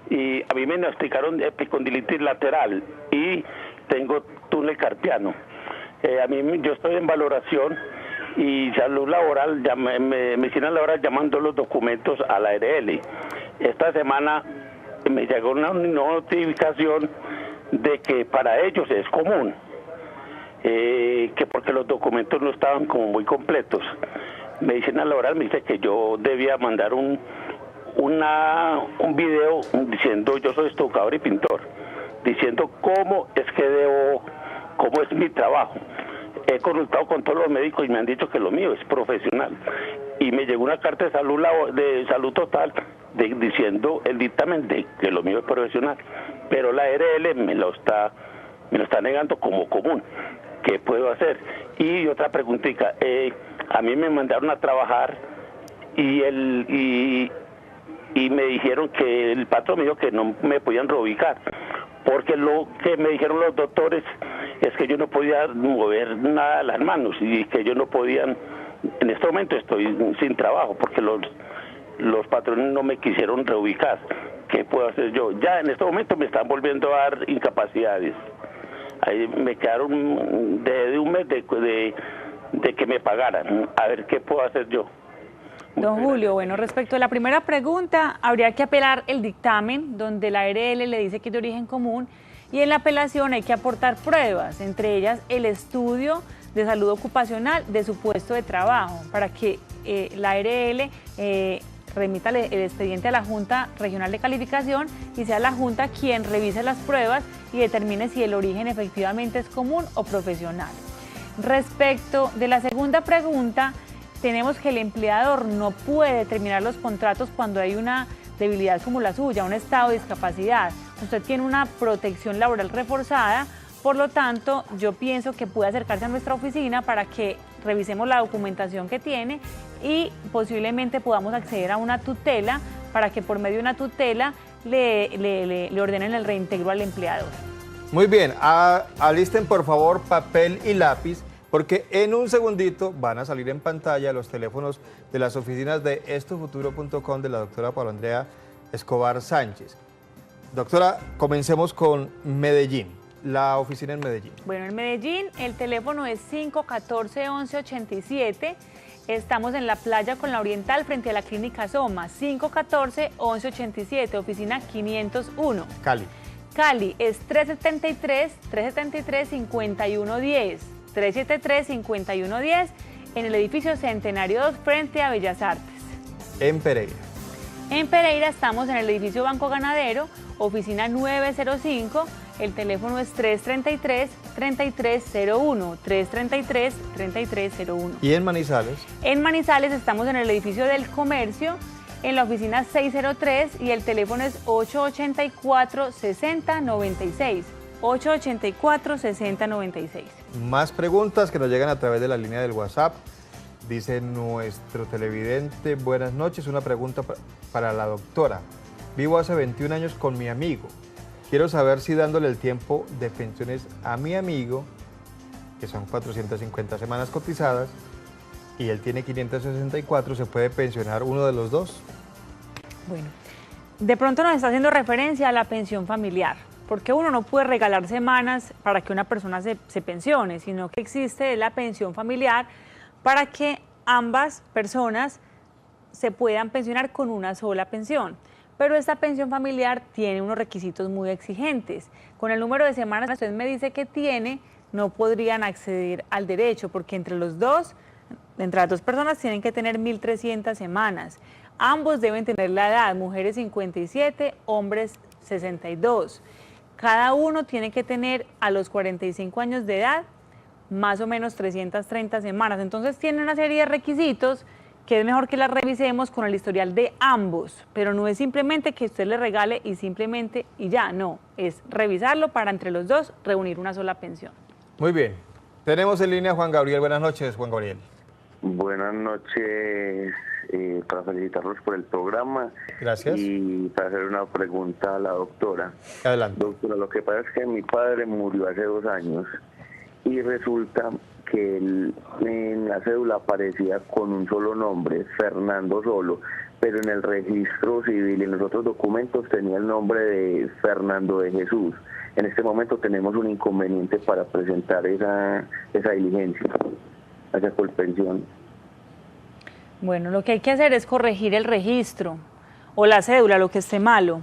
y a mí me diagnosticaron epicondilitis lateral y tengo túnel carpiano. Yo estoy en valoración y salud laboral, medicina laboral llamando los documentos a la ARL. Esta semana me llegó una notificación de que para ellos es común, que porque los documentos no estaban como muy completos. Medicina laboral me dice que yo debía mandar un video diciendo yo soy estucador y pintor, diciendo cómo es mi trabajo. He consultado con todos los médicos y me han dicho que lo mío es profesional. Y me llegó una carta de salud total diciendo el dictamen de que lo mío es profesional. Pero la ARL me lo está negando como común. ¿Qué puedo hacer? Y otra preguntita. A mí me mandaron a trabajar y me dijeron que el patrón me dijo que no me podían reubicar. Porque lo que me dijeron los doctores es que yo no podía mover nada de las manos y que yo no podía, en este momento estoy sin trabajo porque los patrones no me quisieron reubicar. ¿Qué puedo hacer yo? Ya en este momento me están volviendo a dar incapacidades. Ahí me quedaron de un mes de que me pagaran. A ver qué puedo hacer yo. Don Julio, bueno, respecto a la primera pregunta, habría que apelar el dictamen donde la ARL le dice que es de origen común, y en la apelación hay que aportar pruebas, entre ellas el estudio de salud ocupacional de su puesto de trabajo, para que la ARL remita el expediente a la Junta Regional de Calificación y sea la Junta quien revise las pruebas y determine si el origen efectivamente es común o profesional. Respecto de la segunda pregunta, tenemos que el empleador no puede terminar los contratos cuando hay una debilidad como la suya, un estado de discapacidad. Usted tiene una protección laboral reforzada, por lo tanto, yo pienso que puede acercarse a nuestra oficina para que revisemos la documentación que tiene y posiblemente podamos acceder a una tutela para que por medio de una tutela le ordenen el reintegro al empleador. Muy bien, alisten por favor papel y lápiz, porque en un segundito van a salir en pantalla los teléfonos de las oficinas de estofuturo.com de la doctora Paula Andrea Escobar Sánchez. Doctora, comencemos con Medellín, la oficina en Medellín. Bueno, en Medellín el teléfono es 514-1187. Estamos en la playa con la Oriental frente a la Clínica Soma, 514-1187, oficina 501. Cali. Cali es 373-5110. 373-5110 en el edificio Centenario 2 frente a Bellas Artes. En Pereira. En Pereira estamos en el edificio Banco Ganadero, oficina 905, el teléfono es 333-3301, 333-3301. ¿Y en Manizales? En Manizales estamos en el edificio del Comercio, en la oficina 603 y el teléfono es 884-6096, 884-6096. Más preguntas que nos llegan a través de la línea del WhatsApp. Dice nuestro televidente, buenas noches, una pregunta para la doctora. Vivo hace 21 años con mi amigo. Quiero saber si dándole el tiempo de pensiones a mi amigo, que son 450 semanas cotizadas, y él tiene 564, ¿se puede pensionar uno de los dos? Bueno, de pronto nos está haciendo referencia a la pensión familiar, porque uno no puede regalar semanas para que una persona se pensione, sino que existe la pensión familiar para que ambas personas se puedan pensionar con una sola pensión. Pero esta pensión familiar tiene unos requisitos muy exigentes. Con el número de semanas que usted me dice que tiene, no podrían acceder al derecho, porque entre las dos personas tienen que tener 1.300 semanas. Ambos deben tener la edad, mujeres 57, hombres 62. Cada uno tiene que tener a los 45 años de edad más o menos 330 semanas. Entonces tiene una serie de requisitos que es mejor que las revisemos con el historial de ambos, pero no es simplemente que usted le regale y simplemente y ya, no, es revisarlo para entre los dos reunir una sola pensión. Muy bien, tenemos en línea a Juan Gabriel. Buenas noches, Juan Gabriel. Buenas noches, para felicitarlos por el programa. Gracias. Y para hacer una pregunta a la doctora. Adelante. Doctora, lo que pasa es que mi padre murió hace 2 años y resulta que en la cédula aparecía con un solo nombre, Fernando solo, pero en el registro civil y en los otros documentos tenía el nombre de Fernando de Jesús. En este momento tenemos un inconveniente para presentar esa diligencia, esa colpensión. Bueno, lo que hay que hacer es corregir el registro o la cédula, lo que esté malo,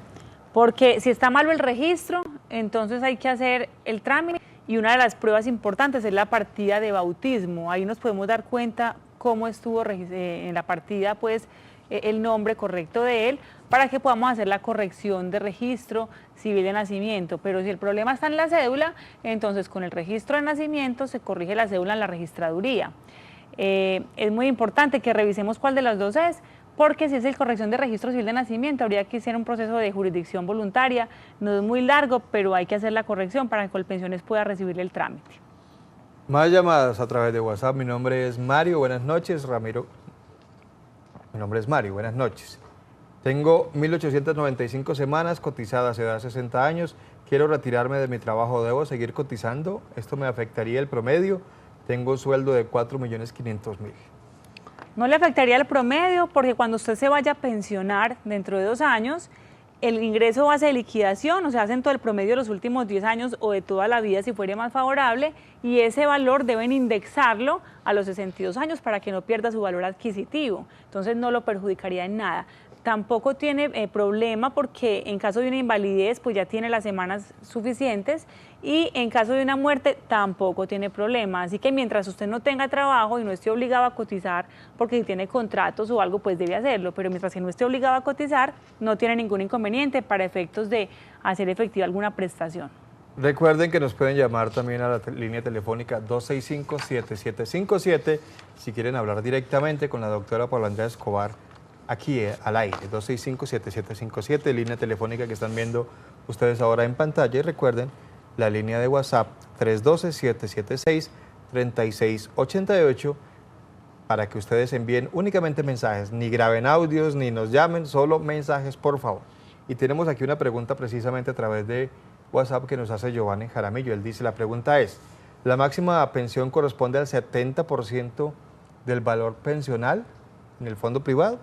porque si está malo el registro, entonces hay que hacer el trámite. Y una de las pruebas importantes es la partida de bautismo. Ahí nos podemos dar cuenta cómo estuvo en la partida, pues, el nombre correcto de él, para que podamos hacer la corrección de registro civil de nacimiento. Pero si el problema está en la cédula, entonces con el registro de nacimiento se corrige la cédula en la registraduría. Es muy importante que revisemos cuál de las dos es, porque si es el corrección de registro civil de nacimiento, habría que hacer un proceso de jurisdicción voluntaria. No es muy largo, pero hay que hacer la corrección para que Colpensiones pueda recibir el trámite. Más llamadas a través de WhatsApp. Mi nombre es Mario, buenas noches. Ramiro. Mi nombre es Mario, buenas noches. Tengo 1.895 semanas cotizadas, edad 60 años. Quiero retirarme de mi trabajo, ¿debo seguir cotizando? ¿Esto me afectaría el promedio? Tengo un sueldo de 4.500.000. No le afectaría el promedio porque cuando usted se vaya a pensionar dentro de 2 años, el ingreso base de liquidación, o sea, hacen todo el promedio de los últimos 10 años o de toda la vida si fuera más favorable, y ese valor deben indexarlo a los 62 años para que no pierda su valor adquisitivo. Entonces no lo perjudicaría en nada. Tampoco tiene problema porque en caso de una invalidez pues ya tiene las semanas suficientes, y en caso de una muerte tampoco tiene problema. Así que mientras usted no tenga trabajo y no esté obligado a cotizar, porque si tiene contratos o algo pues debe hacerlo, pero mientras que no esté obligado a cotizar no tiene ningún inconveniente para efectos de hacer efectiva alguna prestación. Recuerden que nos pueden llamar también a la línea telefónica 265-7757 si quieren hablar directamente con la doctora Paula Andrea Escobar aquí al aire, 265-7757, línea telefónica que están viendo ustedes ahora en pantalla, y recuerden la línea de WhatsApp 312-776-3688 para que ustedes envíen únicamente mensajes, ni graben audios, ni nos llamen, solo mensajes, por favor. Y tenemos aquí una pregunta precisamente a través de WhatsApp que nos hace Giovanni Jaramillo. Él dice, la pregunta es, ¿la máxima pensión corresponde al 70% del valor pensional en el fondo privado?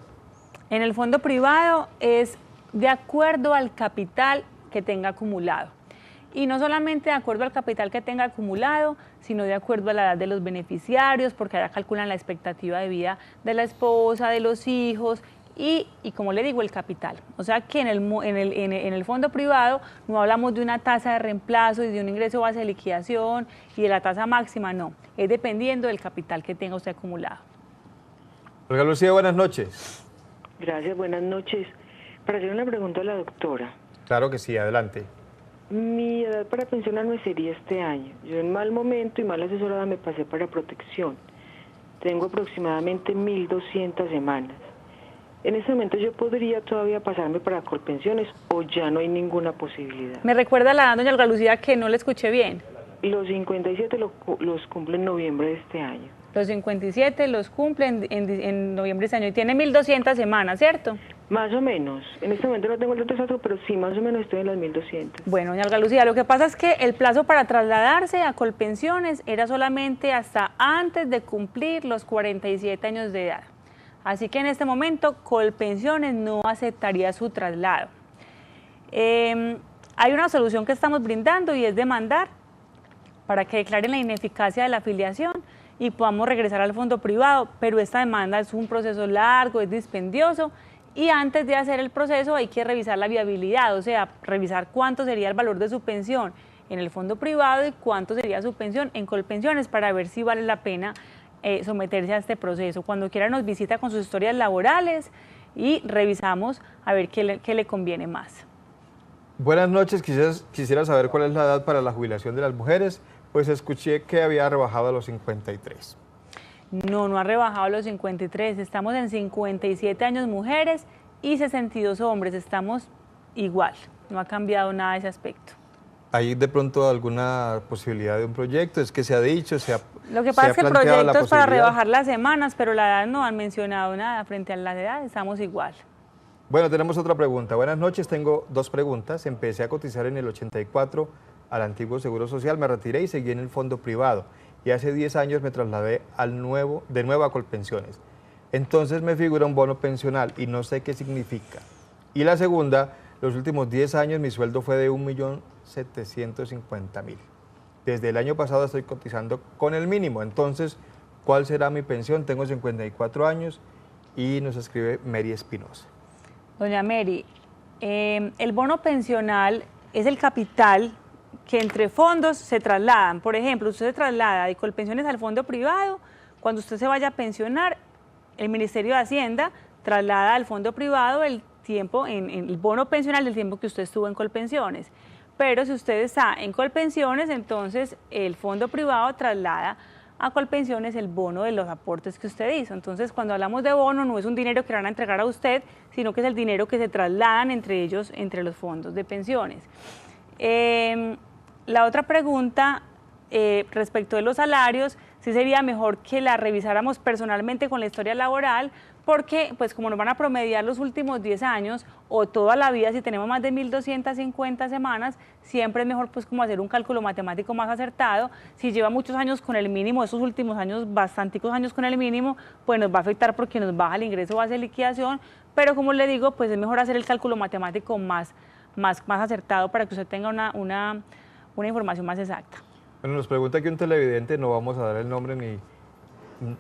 En el fondo privado es de acuerdo al capital que tenga acumulado. Y no solamente de acuerdo al capital que tenga acumulado, sino de acuerdo a la edad de los beneficiarios, porque allá calculan la expectativa de vida de la esposa, de los hijos y como le digo, el capital. O sea que en el fondo privado no hablamos de una tasa de reemplazo y de un ingreso base de liquidación y de la tasa máxima, no. Es dependiendo del capital que tenga usted acumulado. Olga Lucía, buenas noches. Gracias, buenas noches. Para hacer una pregunta a la doctora. Claro que sí, adelante. Mi edad para pensionarme sería este año. Yo en mal momento y mal asesorada me pasé para protección. Tengo aproximadamente 1.200 semanas. En este momento yo podría todavía pasarme para Colpensiones o ya no hay ninguna posibilidad. ¿Me recuerda la doña Olga Lucía que no le escuché bien? Los 57 los cumple en noviembre de este año. Los 57 los cumplen en noviembre de este año y tiene 1.200 semanas, ¿cierto? Más o menos. En este momento no tengo el dato exacto, pero sí, más o menos estoy en las 1.200. Bueno, doña Olga Lucía, lo que pasa es que el plazo para trasladarse a Colpensiones era solamente hasta antes de cumplir los 47 años de edad. Así que en este momento Colpensiones no aceptaría su traslado. Hay una solución que estamos brindando y es demandar para que declaren la ineficacia de la afiliación y podamos regresar al fondo privado, pero esta demanda es un proceso largo, es dispendioso y antes de hacer el proceso hay que revisar la viabilidad, o sea, revisar cuánto sería el valor de su pensión en el fondo privado y cuánto sería su pensión en Colpensiones para ver si vale la pena someterse a este proceso. Cuando quiera nos visita con sus historias laborales y revisamos a ver qué le conviene más. Buenas noches, quisiera saber cuál es la edad para la jubilación de las mujeres, pues escuché que había rebajado a los 53. No ha rebajado a los 53, estamos en 57 años mujeres y 62 hombres, estamos igual, no ha cambiado nada ese aspecto. ¿Hay de pronto alguna posibilidad de un proyecto? Es que se ha dicho, Lo que pasa es que el proyecto es para rebajar las semanas, pero la edad no han mencionado nada frente a la edad, estamos igual. Bueno, tenemos otra pregunta. Buenas noches, tengo dos preguntas. Empecé a cotizar en el 84 al antiguo Seguro Social, me retiré y seguí en el fondo privado. Y hace 10 años me trasladé de nuevo a Colpensiones. Entonces me figura un bono pensional y no sé qué significa. Y la segunda, los últimos 10 años mi sueldo fue de 1.750.000. Desde el año pasado estoy cotizando con el mínimo. Entonces, ¿cuál será mi pensión? Tengo 54 años y nos escribe Mary Espinosa. Doña Mary, el bono pensional es el capital que entre fondos se trasladan. Por ejemplo, usted se traslada de Colpensiones al fondo privado, cuando usted se vaya a pensionar, el Ministerio de Hacienda traslada al fondo privado el tiempo, en el bono pensional del tiempo que usted estuvo en Colpensiones. Pero si usted está en Colpensiones, entonces el fondo privado traslada a Colpensiones el bono de los aportes que usted hizo. Entonces, cuando hablamos de bono, no es un dinero que van a entregar a usted, sino que es el dinero que se trasladan entre ellos, entre los fondos de pensiones. La otra pregunta, respecto de los salarios, sí sería mejor que la revisáramos personalmente con la historia laboral, porque pues como nos van a promediar los últimos 10 años o toda la vida, si tenemos más de 1.250 semanas, siempre es mejor pues como hacer un cálculo matemático más acertado. Si lleva muchos años con el mínimo, esos últimos años, bastanticos años con el mínimo, pues nos va a afectar porque nos baja el ingreso base de liquidación, pero como le digo, pues es mejor hacer el cálculo matemático más acertado para que usted tenga una información más exacta. Bueno, nos pregunta aquí un televidente, no vamos a dar el nombre ni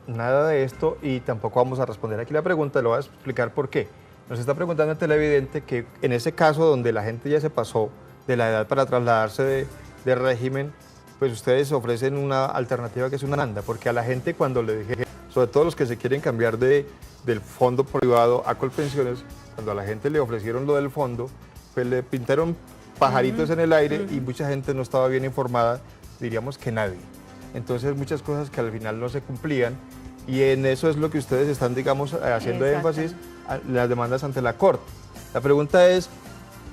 nada de esto y tampoco vamos a responder aquí la pregunta, lo voy a explicar por qué. Nos está preguntando el televidente que en ese caso donde la gente ya se pasó de la edad para trasladarse de régimen, pues ustedes ofrecen una alternativa que es una demanda, porque a la gente cuando le dije, sobre todo los que se quieren cambiar del fondo privado a Colpensiones, cuando a la gente le ofrecieron lo del fondo, pues le pintaron pajaritos en el aire y mucha gente no estaba bien informada, diríamos que nadie. Entonces muchas cosas que al final no se cumplían y en eso es lo que ustedes están, digamos, haciendo énfasis a las demandas ante la Corte. La pregunta es,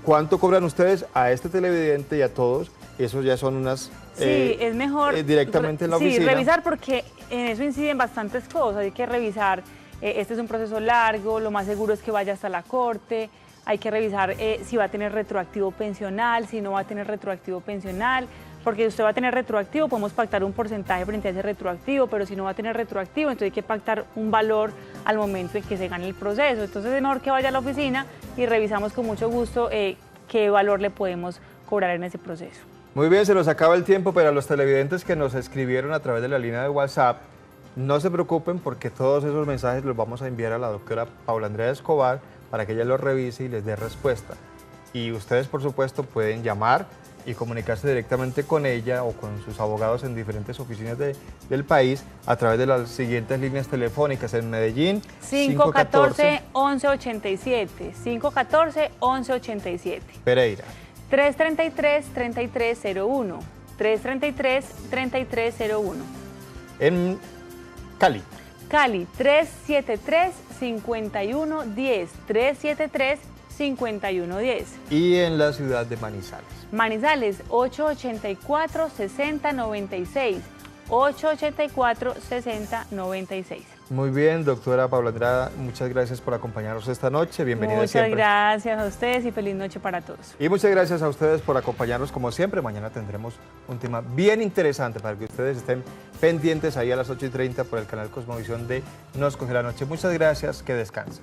¿cuánto cobran ustedes a este televidente y a todos? Eso ya son unas... Sí, es mejor directamente en la oficina. Sí, revisar porque en eso inciden bastantes cosas, hay que revisar, este es un proceso largo, lo más seguro es que vaya hasta la Corte, hay que revisar si va a tener retroactivo pensional, si no va a tener retroactivo pensional, porque si usted va a tener retroactivo, podemos pactar un porcentaje frente a ese retroactivo, pero si no va a tener retroactivo, entonces hay que pactar un valor al momento en que se gane el proceso. Entonces es mejor que vaya a la oficina y revisamos con mucho gusto qué valor le podemos cobrar en ese proceso. Muy bien, se nos acaba el tiempo, pero a los televidentes que nos escribieron a través de la línea de WhatsApp, no se preocupen porque todos esos mensajes los vamos a enviar a la doctora Paula Andrea Escobar para que ella los revise y les dé respuesta. Y ustedes, por supuesto, pueden llamar y comunicarse directamente con ella o con sus abogados en diferentes oficinas del país a través de las siguientes líneas telefónicas. En Medellín, 514-1187, 514-1187. Pereira, 333-3301, 333-3301. En Cali, Cali, 373-5110, 373-5110. y en la ciudad de Manizales. Manizales, 884-6096, 884-6096. Muy bien, doctora Paula Andrada, muchas gracias por acompañarnos esta noche. Bienvenida Muchas siempre. gracias a ustedes y feliz noche para todos. Y muchas gracias a ustedes por acompañarnos como siempre. Mañana tendremos un tema bien interesante para que ustedes estén pendientes ahí a las 8:30 por el canal Cosmovisión de Nos Coge la Noche. Muchas gracias, que descansen.